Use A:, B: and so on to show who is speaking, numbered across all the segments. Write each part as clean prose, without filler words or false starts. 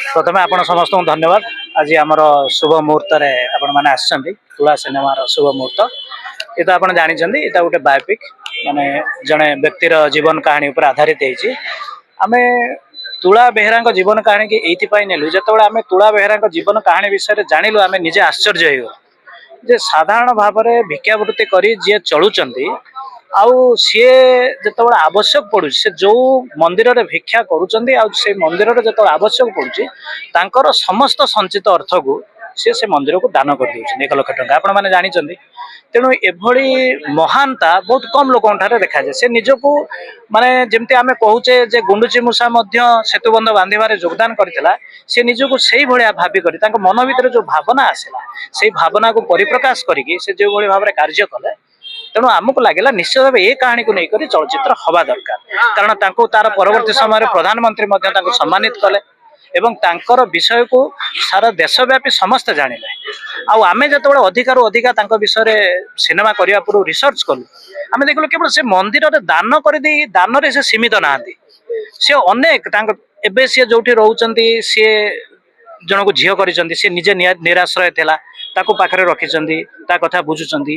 A: प्रथम आपण समस्त धन्यवाद। आज आमर शुभ मुहूर्त आपण मैंने आसछंती तुला सिनेमार शुभ मुहूर्त। ये तो आप जानते ये गोटे बायोपिक माने जड़े व्यक्तिर जीवन कहानी पर आधारित होती। आम तुला बेहरा जीवन कहानी की ये नेलु जो आम तुला बेहरा जीवन कहानी विषय जानिलु आम निजे आश्चर्य हो जे साधारण भाव में भिक्षावृत्ति करी जी चलुचंती आउ सी जो आवश्यक पड़ू से जो मंदिर रे भिक्षा करुँच से मंदिर रे जो आवश्यक पड़ू समस्त संचित अर्थ को से मंदिर को दान कर 1,00,000 टंका आपण मैंने जानते। तेणु एभली महानता बहुत कम लोक देखा जाए। से निजको माने जमती आम कहूचे जे गुंडुची मूषा सेतुबंध बांधार योगदान करथिला से निजको से भाया भाविक मन भर जो भावना आसला से भावना को परिप्रकाश करके से जो भाव में कार्य कले तेणु आमको लगे निश्चित भाव ये कहानी को लेकर चलचित्र हवा दरकार। कारण तार परवर्ती समय प्रधानमंत्री सम्मानित कले एवं तांकर विषय को सारा देशव्यापी समस्त जानिले। आम जो अधिकार अधिका विषय सिनेमा करने पूर्व रिसर्च कलु आम देखल केवल से मंदिर रे दान कर दान रे से सीमित नहांती से अनेक एबे सी जो रोचंती सी जन को झील कर निजे निराश्रय थिला ताको पाखरे रखिचंदी ता कथा बुझुचंदी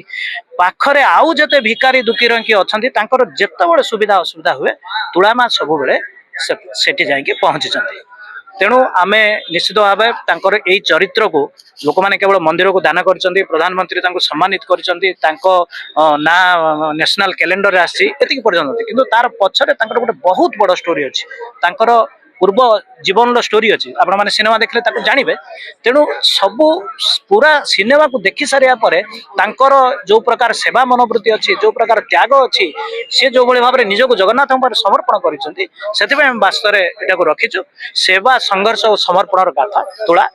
A: पाखरे आउ जते भिकारी दुखी रंकी अछंती तांकर जेतेबेले सुविधा असुविधा हुए तुलामा सब बेले सेठी जाइके पहुंचीचंदी। तेणु आमे निश्चित भाव तांकर एई चरित्र को लोक माने केवल मंदिर को दान करचंदी प्रधानमंत्री तांको सम्मानित करचंदी तांको ना नेशनल कैलेंडर रे आसी एतिक पर्यंत किंतु तार पछरे तांकर गोटे बहुत बड़ स्टोरी अछि तांकर पूर्व जीवन स्टोरी अच्छी आपण मैंने सिनेमा देखले ताको जानिबे। तेणु सबू पूरा सिनेमा को देखि सारिया परे तांकर जो प्रकार सेवा मनोवृत्ति अच्छी जो प्रकार त्याग अच्छी सी जो भाई भाव में निजक जगन्नाथ समर्पण करछंती सेतिबे हम वास्तव में एटा को रखिछु सेवा संघर्ष और समर्पण गाथा तुला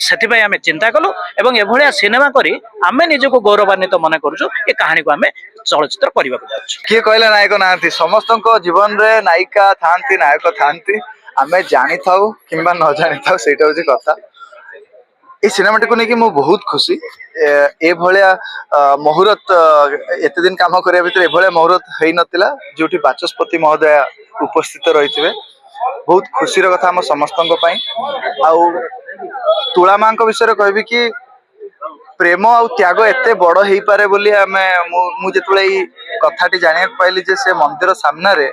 A: से आम चिंता कलु एवं एभलिया सिनेमा करी आमे निजक गौरवान्वित मन करूछु ए कहानी को आमे चलचित्र करबा को जाउछु।
B: किए कहले नायक नांती समस्त जीवन रे नायिका थांती नायक थांती आमे जानी थाउ किंबा न जानी थाउ सेटा होची कथा। ए सिनेमाटी को नेकी मु बहुत खुशी ए भलिया मुहूर्त एते दिन काम करिया भितर ए भलिया मुहूर्त हेई नतिला जोठी बाचस्पति महोदय उपस्थित रहिथिबे बहुत खुशी रो कथा हम समस्तन पई। आउ तुला मां को विषय कहबी कि प्रेम आ त्याग एते बड़ हो पारे बोली आमे मु जेतले ई कथाटी जानिया पाइली जे से मंदिर सामने रे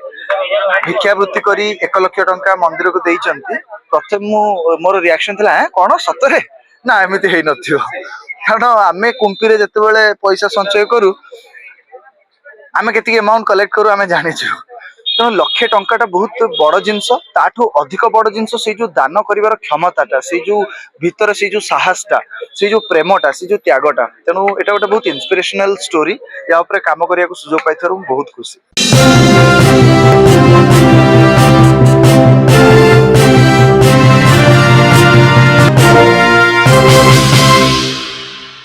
B: भिक्षावृत्ति करी 1,00,000 टंका मंदिर को देइचंती प्रथम मोर रिएक्शन थिला है कोन सतरे ना एमिति हेई नथियो। कारण आमे कुंपी रे जते बेले पैसा संचय करू आमे केति अमाउंट कलेक्ट करू आमे जानिछु तेणु 1,00,000 टंका बहुत बड़ जिनस ताठू अधिक बड़ जिनस से जो दान करिवार क्षमताटा से जो भीतर से जो साहसटा से जो प्रेमटा से जो त्यागटा तेणु एटा गोटे बहुत इंस्पिरेशनल स्टोरी या ऊपर काम करिया को सुजोग पाइथारु बहुत खुशी।